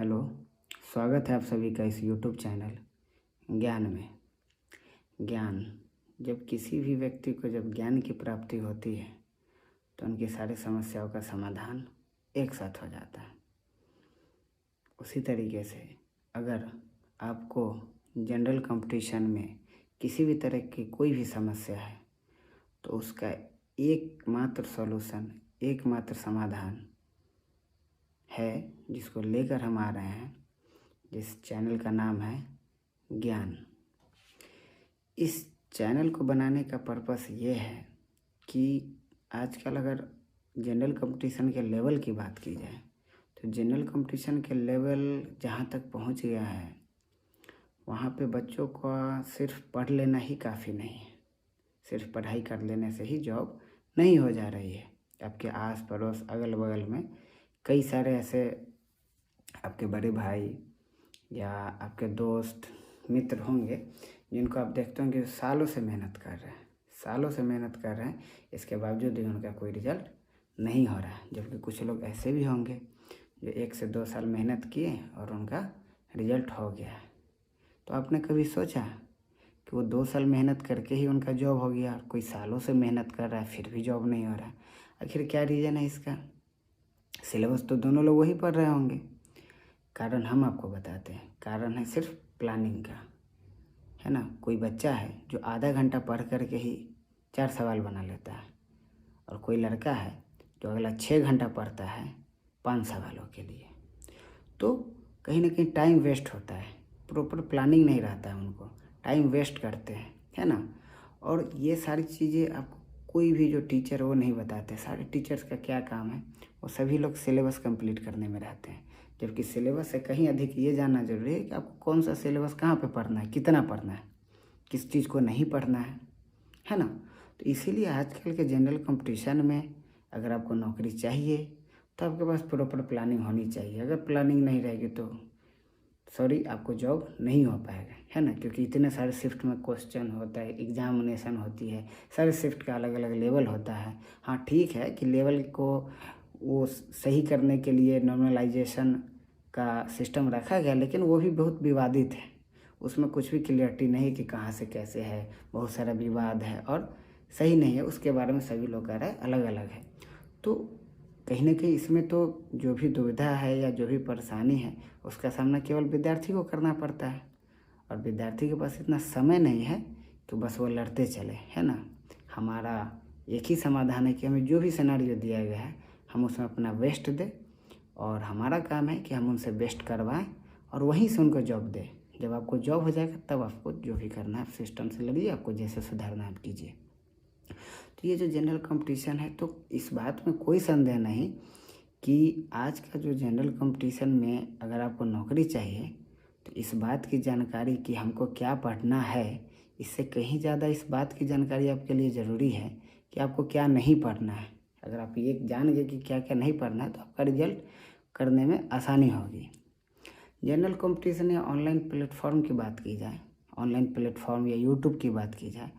Hello. स्वागत है आप सभी का इस यूट्यूब चैनल ज्ञान में। ज्ञान, जब किसी भी व्यक्ति को जब ज्ञान की प्राप्ति होती है तो उनकी सारी समस्याओं का समाधान एक साथ हो जाता है। उसी तरीके से अगर आपको जनरल कंपटीशन में किसी भी तरह की कोई भी समस्या है तो उसका एकमात्र सॉल्यूशन, एकमात्र समाधान है जिसको लेकर हम आ रहे हैं, जिस चैनल का नाम है ज्ञान। इस चैनल को बनाने का पर्पस ये है कि आजकल अगर जनरल कंपटीशन के लेवल की बात की जाए तो जनरल कंपटीशन के लेवल जहाँ तक पहुँच गया है वहाँ पे बच्चों का सिर्फ पढ़ लेना ही काफ़ी नहीं है। सिर्फ पढ़ाई कर लेने से ही जॉब नहीं हो जा रही है। आपके आस पड़ोस अगल बगल में कई सारे ऐसे आपके बड़े भाई या आपके दोस्त मित्र होंगे जिनको आप देखते होंगे सालों से मेहनत कर रहे हैं, इसके बावजूद भी उनका कोई रिजल्ट नहीं हो रहा है। जबकि कुछ लोग ऐसे भी होंगे जो 1 से 2 साल मेहनत किए और उनका रिजल्ट हो गया है। तो आपने कभी सोचा कि वो 2 साल मेहनत करके ही उनका जॉब हो गया और कोई सालों से मेहनत कर रहा है फिर भी जॉब नहीं हो रहा है? आखिर क्या रीज़न है इसका? सिलेबस तो दोनों लोग वही पढ़ रहे होंगे। कारण हम आपको बताते हैं। कारण है सिर्फ प्लानिंग का, है ना। कोई बच्चा है जो आधा घंटा पढ़ करके ही 4 सवाल बना लेता है और कोई लड़का है जो अगला 6 घंटा पढ़ता है 5 सवालों के लिए। तो कहीं ना कहीं टाइम वेस्ट होता है, प्रॉपर प्लानिंग नहीं रहता है, उनको टाइम वेस्ट करते हैं, है ना। और ये सारी चीज़ें आपको कोई भी जो टीचर वो नहीं बताते। सारे टीचर्स का क्या काम है, वो सभी लोग सिलेबस कंप्लीट करने में रहते हैं। जबकि सिलेबस से कहीं अधिक ये जानना जरूरी है कि आपको कौन सा सिलेबस कहाँ पे पढ़ना है, कितना पढ़ना है, किस चीज़ को नहीं पढ़ना है ना। तो इसीलिए आजकल के जनरल कंपटीशन में अगर आपको नौकरी चाहिए तो आपके पास प्रॉपर प्लानिंग होनी चाहिए। अगर प्लानिंग नहीं रहेगी तो सॉरी, आपको जॉब नहीं हो पाएगा, है ना। क्योंकि इतने सारे शिफ्ट में क्वेश्चन होता है, एग्जामिनेशन होती है, सारे शिफ्ट का अलग अलग लेवल होता है। हाँ ठीक है कि लेवल को वो सही करने के लिए नॉर्मलाइजेशन का सिस्टम रखा गया, लेकिन वो भी बहुत विवादित है। उसमें कुछ भी क्लियरिटी नहीं कि कहाँ से कैसे है, बहुत सारा विवाद है और सही नहीं है। उसके बारे में सभी लोग कह रहे हैं अलग अलग है। तो कहीं ना कहीं इसमें तो जो भी दुविधा है या जो भी परेशानी है उसका सामना केवल विद्यार्थी को करना पड़ता है। और विद्यार्थी के पास इतना समय नहीं है कि बस वो लड़ते चले, है ना। हमारा एक ही समाधान है कि हमें जो भी सिनेरियो दिया गया है हम उसमें अपना बेस्ट दें और हमारा काम है कि हम उनसे बेस्ट करवाएं और वहीं से उनको जॉब दें। जब आपको जॉब हो जाएगा तब आपको जो भी करना है सिस्टम से लड़िए, आपको जैसे सुधारना है आप कीजिए। तो ये जो जनरल कंपटीशन है, तो इस बात में कोई संदेह नहीं कि आज का जो जनरल कंपटीशन में अगर आपको नौकरी चाहिए तो इस बात की जानकारी कि हमको क्या पढ़ना है, इससे कहीं ज़्यादा इस बात की जानकारी आपके लिए ज़रूरी है कि आपको क्या नहीं पढ़ना है। अगर आप ये जान गए कि क्या क्या नहीं पढ़ना है तो आपका रिजल्ट करने में आसानी होगी। जनरल कंपटीशन या ऑनलाइन प्लेटफॉर्म की बात की जाए, ऑनलाइन प्लेटफॉर्म या यूट्यूब की बात की जाए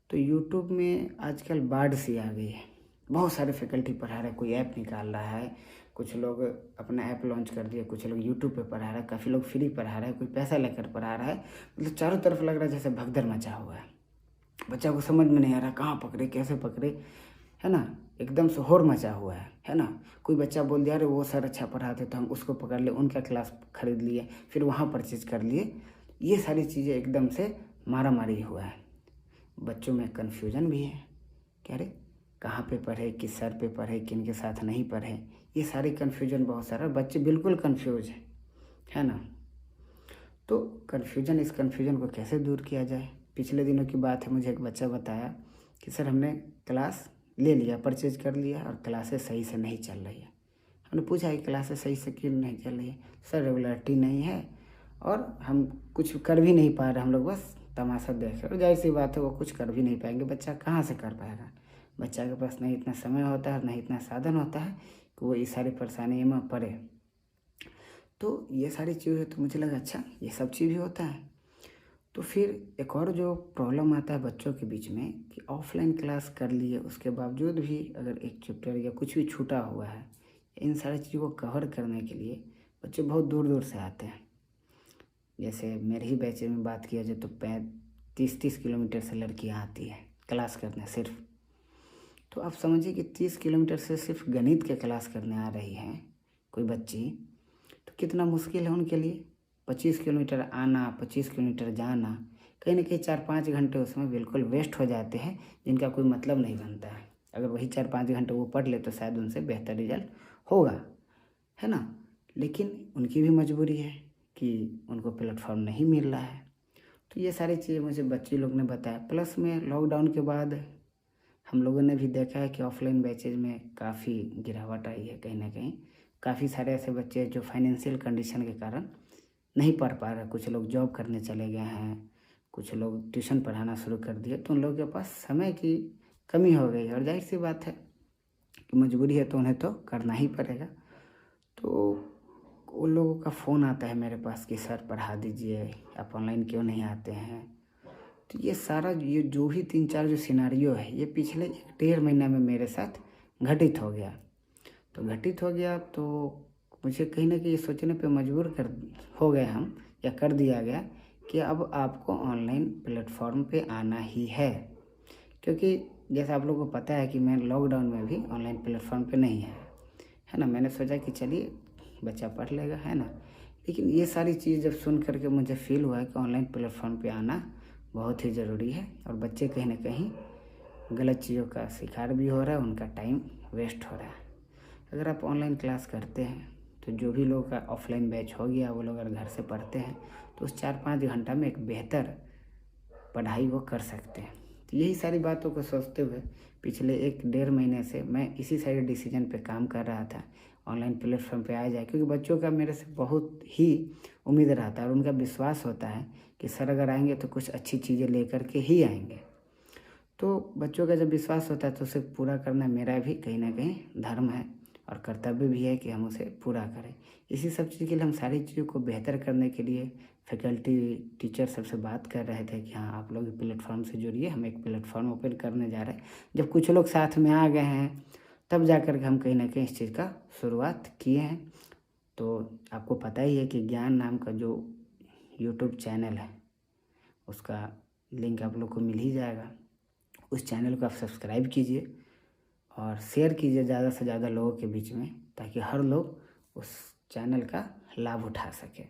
तो यूट्यूब में आजकल बाढ़ सी आ गई है। बहुत सारे फैकल्टी पढ़ा रहे हैं, कोई ऐप निकाल रहा है, कुछ लोग अपना ऐप लॉन्च कर दिए, कुछ लोग यूट्यूब पे पढ़ा रहे हैं, काफ़ी लोग फ्री पढ़ा रहे हैं, कोई पैसा लेकर पढ़ा रहा है। मतलब चारों तरफ लग रहा है जैसे भगदड़ मचा हुआ है। बच्चा को समझ में नहीं आ रहा कहाँ पकड़े कैसे पकड़े, है ना। एकदम से शोर मचा हुआ है ना। कोई बच्चा बोल दिया अरे वो सर अच्छा पढ़ाते तो हम उसको पकड़ लिए, उनका क्लास खरीद लिए, फिर वहाँ परचेज कर लिए। ये सारी चीज़ें एकदम से मारा मारी हुआ है। बच्चों में कन्फ्यूजन भी है कि अरे कहाँ पे पढ़े, किस सर पे पढ़े, किन के साथ नहीं पढ़े। ये सारी कन्फ्यूजन बहुत सारा, बच्चे बिल्कुल कन्फ्यूज है ना। तो कन्फ्यूजन, इस कन्फ्यूजन को कैसे दूर किया जाए। पिछले दिनों की बात है, मुझे एक बच्चा बताया कि सर हमने क्लास ले लिया, परचेज कर लिया और क्लासेस सही से नहीं चल रही है। हमने पूछा कि क्लासेस सही से क्यों नहीं चल रही है। सर रेगुलरिटी नहीं है और हम कुछ कर भी नहीं पा रहे, हम लोग बस तमाशा देख रहे। और जाहिर सी बात है वो कुछ कर भी नहीं पाएंगे। बच्चा कहाँ से कर पाएगा, बच्चा के पास नहीं इतना समय होता है, नहीं इतना साधन होता है कि वो इस सारी परेशानियों में पड़े। तो ये सारी चीज़ें तो मुझे लगा अच्छा ये सब चीज़ भी होता है। तो फिर एक और जो प्रॉब्लम आता है बच्चों के बीच में कि ऑफलाइन क्लास कर लिए उसके बावजूद भी अगर एक चैप्टर या कुछ भी छूटा हुआ है, इन सारी चीज़ों को कवर करने के लिए बच्चे बहुत दूर दूर से आते हैं। जैसे मेरे ही बैच में बात किया जाए तो 30 किलोमीटर से लड़कियाँ आती है क्लास करने सिर्फ। तो आप समझिए कि 30 किलोमीटर से सिर्फ गणित के क्लास करने आ रही हैं कोई बच्ची, तो कितना मुश्किल है उनके लिए। 25 किलोमीटर आना, 25 किलोमीटर जाना, कहीं ना कहीं 4-5 घंटे उसमें बिल्कुल वेस्ट हो जाते हैं, जिनका कोई मतलब नहीं बनता है। अगर वही 4-5 घंटे वो पढ़ ले तो शायद उनसे बेहतर रिजल्ट होगा, है ना। लेकिन उनकी भी मजबूरी है कि उनको प्लेटफॉर्म नहीं मिल रहा है। तो ये सारी चीज़ें मुझे बच्चे लोग ने बताया। प्लस में लॉकडाउन के बाद हम लोगों ने भी देखा है कि ऑफलाइन बैचेज में काफ़ी गिरावट आई है। कहीं ना कहीं काफ़ी सारे ऐसे बच्चे जो फाइनेंशियल कंडीशन के कारण नहीं पढ़ पा रहे, कुछ लोग जॉब करने चले गए हैं, कुछ लोग ट्यूशन पढ़ाना शुरू कर दिए, तो उन लोगों के पास समय की कमी हो गई। और जाहिर सी बात है कि मजबूरी है तो उन्हें तो करना ही पड़ेगा। तो उन लोगों का फ़ोन आता है मेरे पास कि सर पढ़ा दीजिए, आप ऑनलाइन क्यों नहीं आते हैं। तो ये सारा ये जो भी 3-4 जो सिनारियो है ये पिछले 1-1.5 महीना में मेरे साथ घटित हो गया। तो मुझे कहीं ना कहीं ये सोचने पे मजबूर हो गए हम, या कर दिया गया कि अब आपको ऑनलाइन प्लेटफॉर्म पे आना ही है। क्योंकि जैसा आप लोगों को पता है कि मैं लॉकडाउन में भी ऑनलाइन प्लेटफॉर्म पे नहीं है ना। मैंने सोचा कि चलिए बच्चा पढ़ लेगा, है ना। लेकिन ये सारी चीज़ जब सुन करके मुझे फील हुआ है कि ऑनलाइन प्लेटफॉर्म पे आना बहुत ही ज़रूरी है, और बच्चे कहीं ना कहीं गलत चीज़ों का शिकार भी हो रहा है, उनका टाइम वेस्ट हो रहा है। अगर आप ऑनलाइन क्लास करते हैं तो जो भी लोग का ऑफलाइन बैच हो गया वो लोग अगर घर से पढ़ते हैं तो उस 4-5 घंटा में एक बेहतर पढ़ाई वो कर सकते हैं। तो यही सारी बातों को सोचते हुए पिछले 1-1.5 महीने से मैं इसी सारे डिसीजन पे काम कर रहा था, ऑनलाइन प्लेटफॉर्म पे आ जाए। क्योंकि बच्चों का मेरे से बहुत ही उम्मीद रहता है और उनका विश्वास होता है कि सर अगर आएंगे तो कुछ अच्छी चीज़ें लेकर के ही आएंगे। तो बच्चों का जब विश्वास होता है तो उसे पूरा करना मेरा भी कहीं ना कहीं धर्म है और कर्तव्य भी है कि हम उसे पूरा करें। इसी सब चीज़ के लिए हम सारी चीज़ों को बेहतर करने के लिए फैकल्टी टीचर सबसे बात कर रहे थे कि हाँ आप लोग प्लेटफॉर्म से जुड़िए, हम एक प्लेटफॉर्म ओपन करने जा रहे हैं। जब कुछ लोग साथ में आ गए हैं तब जा कर के हम कहीं ना कहीं इस चीज़ का शुरुआत किए हैं। तो आपको पता ही है कि ज्ञान नाम का जो यूट्यूब चैनल है उसका लिंक आप लोग को मिल ही जाएगा। उस चैनल को आप सब्सक्राइब कीजिए और शेयर कीजिए ज़्यादा से ज़्यादा लोगों के बीच में, ताकि हर लोग उस चैनल का लाभ उठा सके।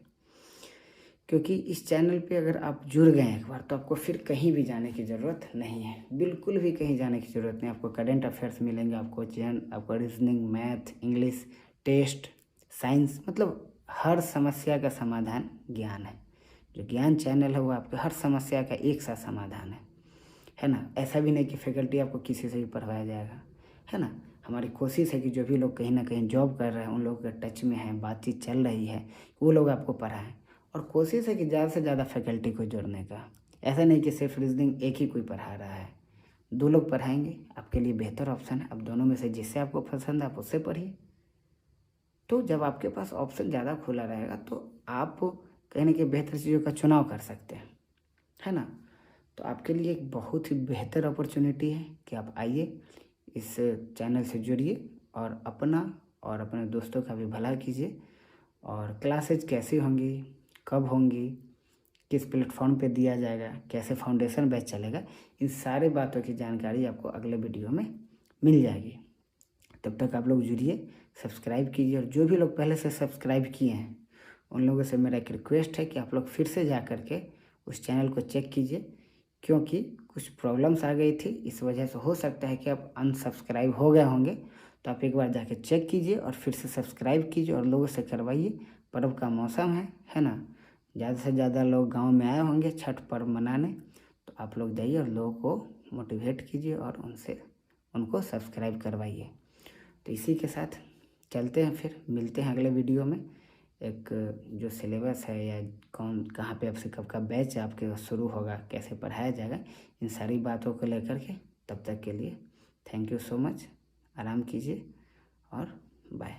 क्योंकि इस चैनल पे अगर आप जुड़ गए एक बार तो आपको फिर कहीं भी जाने की ज़रूरत नहीं है, बिल्कुल भी कहीं जाने की ज़रूरत नहीं। आपको करंट अफेयर्स मिलेंगे, आपको reasoning, math, English, test, science, मतलब हर समस्या का समाधान ज्ञान है। जो ज्ञान चैनल है वो आपके हर समस्या का एक सा समाधान है ना। ऐसा भी नहीं कि फैकल्टी आपको किसी से भी पढ़वाया जाएगा, है ना। हमारी कोशिश है कि जो भी लोग कहीं ना कहीं जॉब कर रहे हैं, उन लोगों के टच में हैं, बातचीत चल रही है, वो लोग आपको पढ़ाएं। और कोशिश है कि ज़्यादा से ज़्यादा फैकल्टी को जोड़ने का। ऐसा नहीं कि सिर्फ रीजनिंग एक ही कोई पढ़ा रहा है, 2 लोग पढ़ाएंगे, आपके लिए बेहतर ऑप्शन है। अब दोनों में से जिससे आपको पसंद है आप उससे पढ़िए। तो जब आपके पास ऑप्शन ज़्यादा खुला रहेगा तो आप कहीं ना कहीं बेहतर चीज़ों का चुनाव कर सकते हैं, है ना। तो आपके लिए एक बहुत ही बेहतर अपॉर्चुनिटी है कि आप आइए, इस चैनल से जुड़िए और अपने दोस्तों का भी भला कीजिए। और क्लासेज कैसी होंगी, कब होंगी, किस प्लेटफॉर्म पे दिया जाएगा, कैसे फाउंडेशन बैच चलेगा, इन सारे बातों की जानकारी आपको अगले वीडियो में मिल जाएगी। तब तक आप लोग जुड़िए, सब्सक्राइब कीजिए। और जो भी लोग पहले से सब्सक्राइब किए हैं उन लोगों से मेरा एक रिक्वेस्ट है कि आप लोग फिर से जा कर के उस चैनल को चेक कीजिए, क्योंकि कुछ प्रॉब्लम्स आ गई थी, इस वजह से हो सकता है कि आप अनसब्सक्राइब हो गए होंगे। तो आप एक बार जाके चेक कीजिए और फिर से सब्सक्राइब कीजिए और लोगों से करवाइए। पर्व का मौसम है ना। ज़्यादा से ज़्यादा लोग गांव में आए होंगे छठ पर्व मनाने, तो आप लोग जाइए और लोगों को मोटिवेट कीजिए और उनको सब्सक्राइब करवाइए। तो इसी के साथ चलते हैं, फिर मिलते हैं अगले वीडियो में। एक जो सिलेबस है या कहाँ पे आपसे कब का बैच आपके शुरू होगा, कैसे पढ़ाया जाएगा, इन सारी बातों को लेकर के। तब तक के लिए थैंक यू सो मच, आराम कीजिए और बाय।